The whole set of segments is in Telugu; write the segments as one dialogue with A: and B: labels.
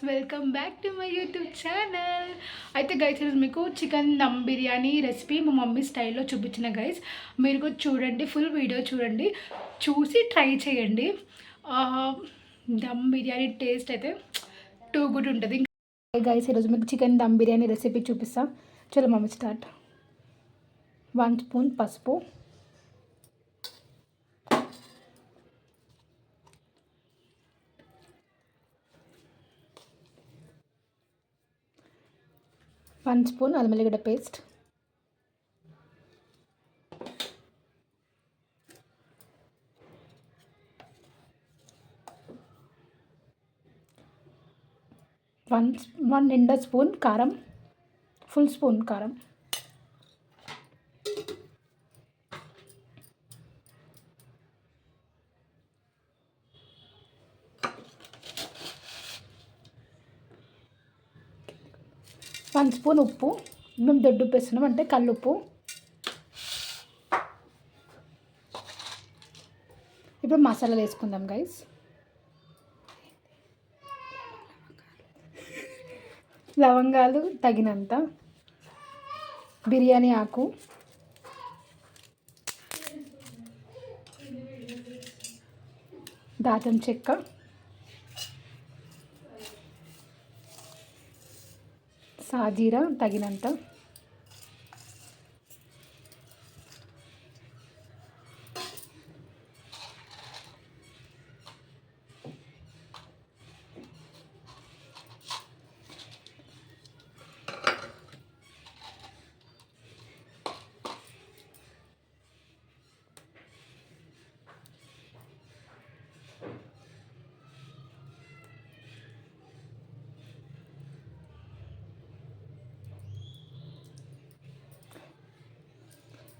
A: Welcome back to my YouTube channel. అయితే గైస్ ఈరోజు మీకు చికెన్ దమ్ బిర్యానీ రెసిపీ మా మమ్మీ స్టైల్లో చూపించిన గైస్. మీరు కూడా చూడండి, ఫుల్ వీడియో చూడండి, చూసి ట్రై చేయండి. దమ్ బిర్యానీ టేస్ట్ అయితే టూ గుడ్ ఉంటుంది. గైస్ ఈరోజు మీకు చికెన్ దమ్ బిర్యానీ రెసిపీ చూపిస్తా. చలో మమ్మీ స్టార్ట్. 1 స్పూన్ పసుపు, 1 స్పూన్ అల్లం వెల్లిగడ్డ పేస్ట్, 1 నిండా స్పూన్ కారం, ఫుల్ స్పూన్ కారం, 1 స్పూన్ ఉప్పు. మేము దొడ్డు ఉప్పు వేస్తున్నాం, అంటే కల్లుప్పు. ఇప్పుడు మసాలాలు వేసుకుందాం గైస్. లవంగాలు తగినంత, బిర్యానీ ఆకు, దాల్చిన చెక్క, సాజీరా తగినంత,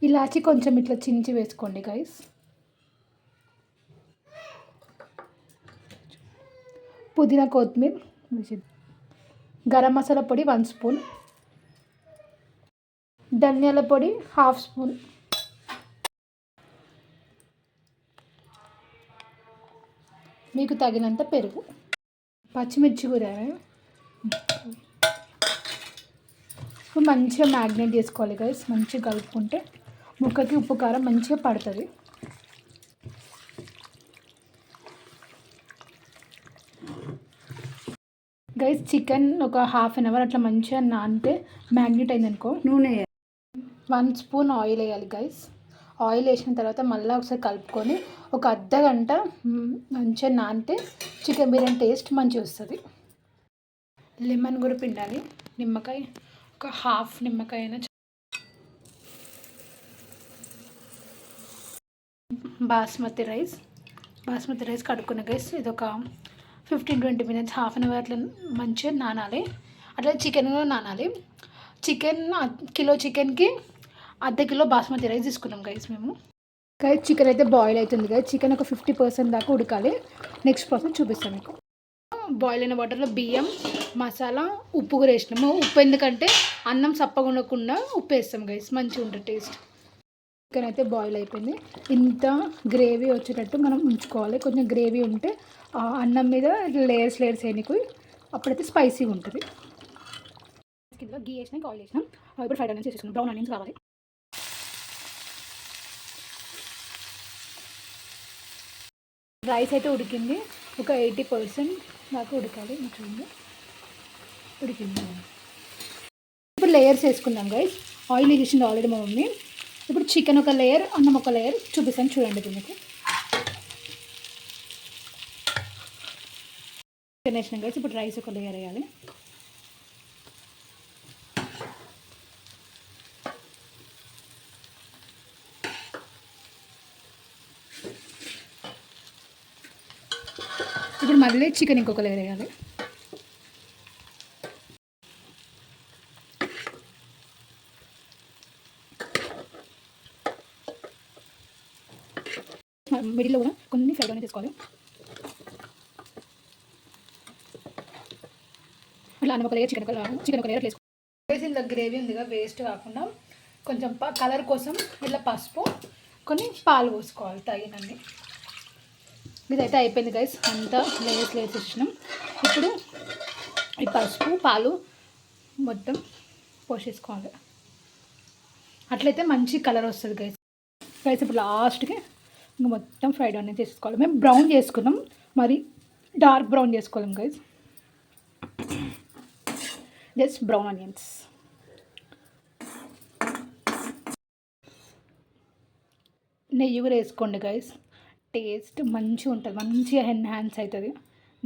A: ఇలాచి కొంచెం ఇట్లా చించి వేసుకోండి గైస్. పుదీనా, కొత్తిమీర, గరం మసాలా పొడి 1 స్పూన్, ధనియాల పొడి 1/2 స్పూన్, మీకు తగినంత పెరుగు, పచ్చిమిర్చి కూడా. ఇప్పుడు మంచిగా మ్యాగ్నేట్ చేసుకోవాలి గైస్. మంచిగా కలుపుకుంటే ముక్కకి ఉప్పు కారం మంచిగా పడుతుంది. గైస్ చికెన్ ఒక 1/2 అవర్ అట్లా మంచిగా నానితే మ్యాగ్నేట్ అయిందనుకో, నూనె 1 స్పూన్ ఆయిల్ వేయాలి గైస్. ఆయిల్ వేసిన తర్వాత మళ్ళీ ఒకసారి కలుపుకొని ఒక అర్ధగంట మంచిగా నానితే చికెన్ బిర్యానీ టేస్ట్ మంచిగా వస్తుంది. లెమన్ కూడా పిండాలి, నిమ్మకాయ ఒక 1/2 నిమ్మకాయ అయినా. బాస్మతి రైస్ కడుక్కున్న గైస్. ఇది ఒక 15-20 మినిట్స్, 1/2 అవర్ అట్లా మంచిగా నానాలి. అట్లా చికెన్ కూడా నానాలి. కిలో చికెన్కి ½ కిలో బాస్మతి రైస్ తీసుకున్నాం గైస్ మేము. గైస్ చికెన్ అయితే బాయిల్ అవుతుంది గైస్. చికెన్ ఒక 50% దాకా ఉడకాలి. నెక్స్ట్ ప్రాసెస్ చూపిస్తాను మీకు. బాయిల్ అయిన వాటర్లో బియ్యం, మసాలా, ఉప్పు కూడా వేసినాము. ఉప్పు ఎందుకంటే అన్నం సప్పగా ఉండకుండా ఉప్పు వేస్తాం గైస్, మంచిగా ఉంటుంది టేస్ట్. చికెన్ అయితే బాయిల్ అయిపోయింది. ఇంత గ్రేవీ వచ్చేటట్టు మనం ఉంచుకోవాలి. కొంచెం గ్రేవీ ఉంటే అన్నం మీద లేయర్స్ వేయడానికి అప్పుడైతే స్పైసీగా ఉంటుంది. కింద గీ వేసినా, ఆయిల్ వేసినాం. ఇప్పుడు ఫ్రైడ్ ఆనియన్స్ వేసుకున్నాం. బ్రౌన్ ఆనియన్స్ కావాలి. రైస్ అయితే ఉడికింది, ఒక 80% దాకా ఉడకాలి. చూడండి ఉడికింది. ఇప్పుడు లేయర్స్ వేసుకుందాం గైస్. ఆయిల్ వేసింది ఆల్రెడీ మా మమ్మీ. ఇప్పుడు చికెన్ ఒక లేయర్, అన్నం ఒక లేయర్ చూపిస్తాను చూడండి. దీనికి చికెన్ వేసినాం గైస్. ఇప్పుడు రైస్ ఒక లేయర్ వేయాలి. ఇప్పుడు మళ్ళీ చికెన్ ఇంకొక లేయర్ వేయాలి. మిడిల్లో కూడా కొన్ని ఫ్రైడ్ ఆనియన్స్ తీసుకోవాలి. అట్లా అన్నం ఒక లేయర్, చికెన్ ఒక లేయర్ వేసుకోవాలి. ఇంత గ్రేవీ ఉందిగా, వేస్ట్ కాకుండా కొంచెం కలర్ కోసం ఇట్లా పసుపు, కొన్ని పాలు పోసుకోవాలి తగినన్ని. ఇదైతే అయిపోయింది గైస్. అంతా లేయర్స్ వేసినాం. ఇప్పుడు ఈ పసుపు పాలు మొత్తం పోసేసుకోవాలి. అట్లయితే మంచి కలర్ వస్తుంది గైస్. గైస్ ఇప్పుడు లాస్ట్కి ఇంకా మొత్తం ఫ్రైడ్ ఆనియన్స్ చేసుకోవాలి. మేము బ్రౌన్ చేసుకున్నాం, మరి డార్క్ బ్రౌన్ చేసుకోలేం గైస్. Just brown onions. నెయ్యి కూడా వేసుకోండి గైస్, టేస్ట్ మంచిగా ఉంటుంది, మంచిగా ఎన్హాన్స్ అవుతుంది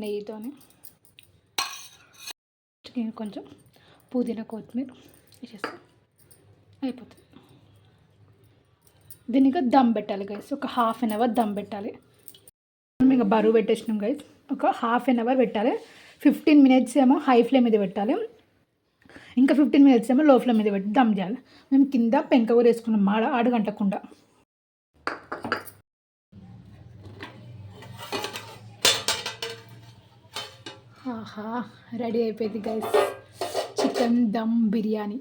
A: నెయ్యితోనే. కొంచెం పుదీనా కొత్తిమీర వేసేస్తే అయిపోతుంది. దీనికి దమ్ పెట్టాలి గైస్, ఒక హాఫ్ అన్ అవర్ దమ్ పెట్టాలి. ఇంకా బరువు పెట్టేసినాం గైస్, ఒక హాఫ్ అన్ అవర్ పెట్టాలి. 15 minutes ఏమో హై ఫ్లేమ్ మీద పెట్టాలి, ఇంకా 15 minutes ఏమో లో ఫ్లేమ్ మీద పెట్టి దమ్ చేయాలి. మేము కింద పెంక కూడా వేసుకున్నాం అడుగంటకుండా. ఆహా, రెడీ అయిపోయింది గైస్ చికెన్ దమ్ బిర్యానీ.